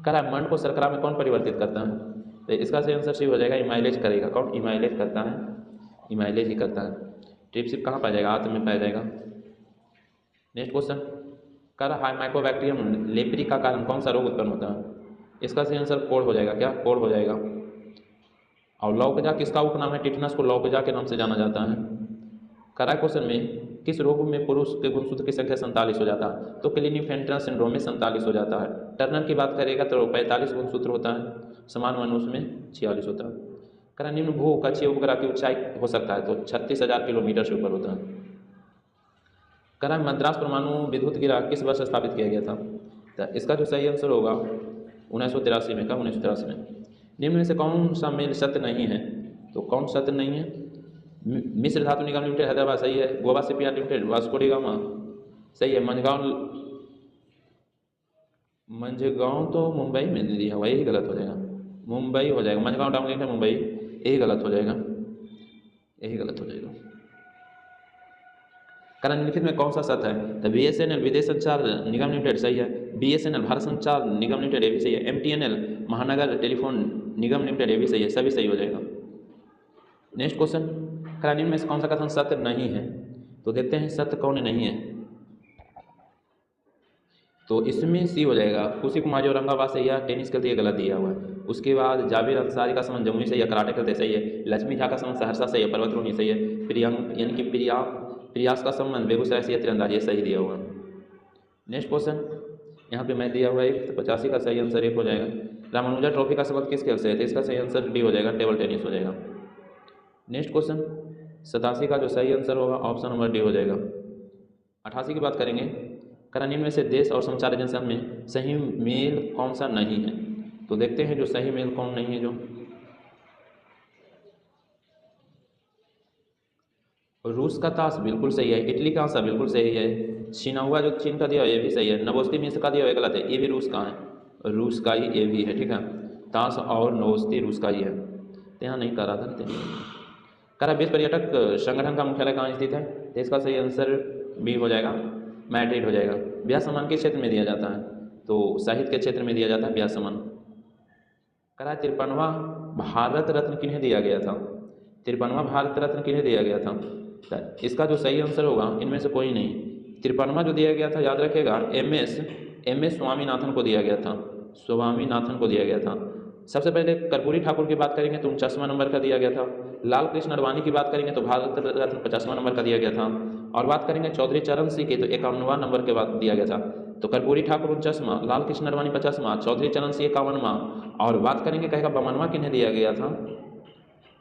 कह रहा है मंड को शर्करा में कौन परिवर्तित करता है, तो इसका सही आंसर सी हो जाएगा, इमाइलेज करेगा। कौन इमाइलेज करता है, इमाइलेज ही करता है। ट्रिप्सिक कहाँ पाया जाएगा, आंत में पाया जाएगा। नेक्स्ट क्वेश्चन कह रहा है माइकोबैक्टीरियम लेप्री का कारण कौन सा रोग उत्पन्न होता है, इसका सही आंसर कोढ़ हो जाएगा, क्या कोढ़ हो जाएगा। और लौकजा किसका उपनाम है, टिटनस को लौकजा के नाम से जाना जाता है। कह रहा है क्वेश्चन में किस रोग में पुरुष के गुणसूत्र की संख्या 47 हो जाता है, तो क्लिनीफेंट्रल सिंड्रोम में 47 हो जाता है। टर्नर की बात करेगा तो 45 गुणसूत्र होता है, समान मनुष्य में 46 होता है। कह रहा निम्न भू कक्षीय उपग्रह की ऊंचाई हो सकता है, तो 36,000 किलोमीटर से ऊपर होता है। कह रहा मद्रास परमाणु विद्युत गृह किस वर्ष स्थापित किया गया था, तो इसका जो सही आंसर होगा 1983 में। का 1983 में। निम्न में से कौन सा मेल सत्य नहीं है, तो कौन सत्य नहीं है, मिश्र धातु निगम लिमिटेड हैदराबाद सही है, Goa shipyard limited Vasco D gamma सही है, मंझगांव तो मुंबई में दिया हुआ, यही गलत हो जाएगा, मुंबई हो जाएगा, मंझगांव टाउन लिमिटेड मुंबई, यही गलत हो जाएगा, यही गलत हो जाएगा। कारण निम्नलिखित में कौन सा सत्य है, तो BSNL विदेश संचार निगम लिमिटेड सही है, BSNL भारत संचार निगम लिमिटेड ये भी सही है, MTNL महानगर टेलीफोन निगम लिमिटेड ये भी सही है, सभी सही हो जाएगा। नेक्स्ट क्वेश्चन करण निम्न में से कौन सा कथन सत्य नहीं है, तो देखते हैं सत्य कौन नहीं है, तो इसमें सी हो जाएगा, खुशी कुमारी औरंगाबाद से यह टेनिस खेलते गलत दिया हुआ है। उसके बाद जाबिर अंसारी का संबंध जमुई से या कराटे खेलते सही है, लक्ष्मी झा का संबंध सहरसा से या पर्वतरोही सही है, प्रियंक यानी कि प्रयास का संबंध बेगूसराय से या तीरंदाजी सही दिया हुआ। नेक्स्ट क्वेश्चन यहाँ पे मैं दिया हुआ है 85 का सही आंसर 1 हो जाएगा। रामानुजा ट्रॉफी का संबंध किस खेल से है, तो इसका सही आंसर डी हो जाएगा, टेबल टेनिस हो जाएगा। नेक्स्ट क्वेश्चन 87 का जो सही आंसर होगा ऑप्शन नंबर डी हो जाएगा। 88 की बात करेंगे, कारण इनमें से देश और संचार एजेंसी में सही मेल कौन सा नहीं है, तो देखते हैं जो सही मेल कौन नहीं है। जो रूस का ताश बिल्कुल सही है, इटली का आंसर बिल्कुल सही है, छिनाहुआ जो चीन का दिया ये भी सही है, नवोस्ती मिस्र का दिया ये गलत है, ये भी रूस का है, रूस का ही ये भी है, ठीक है। ताश और नवोस्ती रूस का ही है, तो यहाँ नहीं करा था। करा विश्व पर्यटक संगठन का मुख्यालय कहाँ स्थित है, तो इसका सही आंसर बी हो जाएगा, मैड्रिड हो जाएगा। ब्याह सम्मान किस क्षेत्र में दिया जाता है, तो साहित्य के क्षेत्र में दिया जाता है ब्याह सम्मान। करा 53वां भारत रत्न किन्हें दिया गया था, 53वां भारत रत्न किन्हें दिया गया था, इसका जो सही आंसर होगा इनमें से कोई नहीं, 53वां जो दिया गया था याद रखिएगा एम एस स्वामीनाथन को दिया गया था, स्वामीनाथन को दिया गया था। सबसे पहले कर्पूरी ठाकुर की बात करेंगे तो 49वां नंबर का दिया गया था, लाल कृष्ण अडवाणी की बात करेंगे तो भारत रत्न 50वां नंबर का दिया गया था, और बात करेंगे चौधरी चरण सिंह की तो 51वां नंबर के बाद दिया गया था। तो कर्पूरी ठाकुर 49वां, लाल कृष्ण अडवाणी 50वां, चौधरी चरण सिंह 51वां, और बात करेंगे कहेगा बमनवा किन्हें दिया गया था,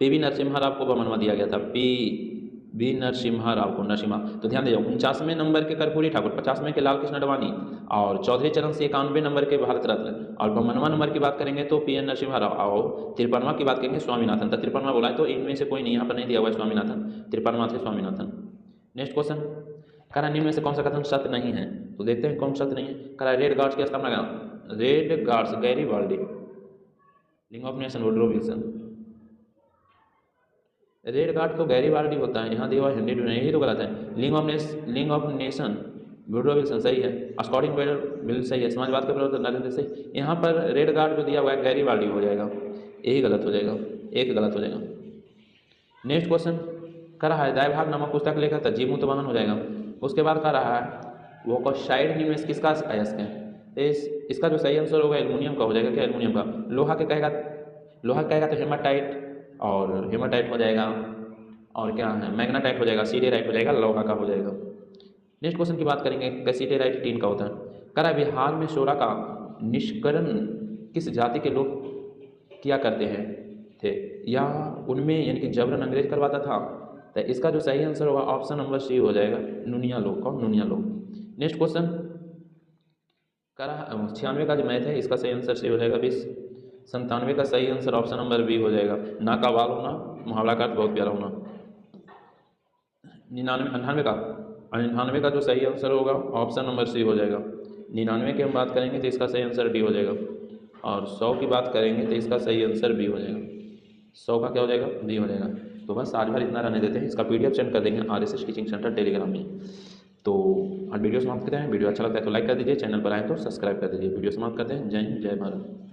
PV नरसिम्हा राव को बमनवा दिया गया था, PV नरसिम्हा राव को, नरसिम्हा। तो ध्यान दीजिए 49वें नंबर के कर्पूरी ठाकुर, 50वें के लाल कृष्ण अडवाणी, और चौधरी चरण सिंह 91 नंबर के भारत रत्न, और बमनवा नंबर की बात करेंगे तो PN नरसिम्हा राव, और 53वां की बात करेंगे स्वामीनाथन। तो 53वां बोला है तो इनमें से कोई नहीं, यहाँ पर नहीं दिया हुआ है स्वामीनाथन, 53वां थे स्वामीनाथन। नेक्स्ट क्वेश्चन करा निम्न में से कौन सा कथन सत्य नहीं है, तो देखते हैं कौन सत्य नहीं है। करा रेड गार्ड्स की स्थापना, रेड गार्ड्स गैरीबाल्डी, लिंग of nation Woodrow Wilson, red guard तो गैरीबाल्डी होता है, यहाँ दिया हुआ हेनरी डुनान्ट, यही तो गलत है। लिंग ऑफ नेशन वुडरो विल्सन सही है, स्कॉटिंग बिल सही है, समाजवाद के प्रवर्तक नरेंद्र सही। यहाँ पर रेड गार्ड जो दिया हुआ है गैरीबाल्डी हो जाएगा, यही गलत हो जाएगा, एक गलत हो जाएगा। नेक्स्ट क्वेश्चन कर रहा है दायभाग नामक पुस्तक लेखक था, जीव मुतवाहन हो जाएगा। उसके बाद कर रहा है वो साइड निम्न में किसका अयस्क है, इसका जो सही आंसर होगा एल्युमिनियम का हो जाएगा, क्या एल्युमिनियम का। लोहा के कहेगा तो हेमाटाइट, और हेमाटाइट हो जाएगा, और क्या है मैग्नाटाइट हो जाएगा, सीडेराइट हो जाएगा, लोहा का हो जाएगा। नेक्स्ट क्वेश्चन की बात करेंगे कैसीडेराइट टीन का होता है। करा बिहार में शोरा का निष्करण किस जाति के लोग किया करते हैं थे, या उनमें यानी कि जबरन अंग्रेज करवाता था, तो इसका जो सही आंसर होगा ऑप्शन नंबर सी हो जाएगा, नुनिया लोग। कौन? नुनिया लोग। नेक्स्ट क्वेश्चन करा 96 का जो मैथ है इसका सही आंसर सी हो जाएगा 20। 97 का सही आंसर ऑप्शन नंबर बी हो जाएगा, ना का बाल होना, मुहावरा का अर्थ बहुत प्यारा होना। 98 का जो सही आंसर होगा ऑप्शन नंबर सी हो जाएगा। 99 की हम बात करेंगे तो इसका सही आंसर डी हो जाएगा, और 100 की बात करेंगे तो इसका सही आंसर बी हो जाएगा। 100 का क्या हो जाएगा? बी हो जाएगा। तो बस आज भर इतना रहने देते हैं, इसका PDF सेंड कर देंगे RSS टीचिंग सेंटर टेलीग्राम में। तो आज वीडियो समाप्त करते हैं। वीडियो अच्छा लगता है तो लाइक कर दीजिए, चैनल पर आए तो सब्सक्राइब कर दीजिए। वीडियो समाप्त करते हैं। जय हिंद, जय भारत।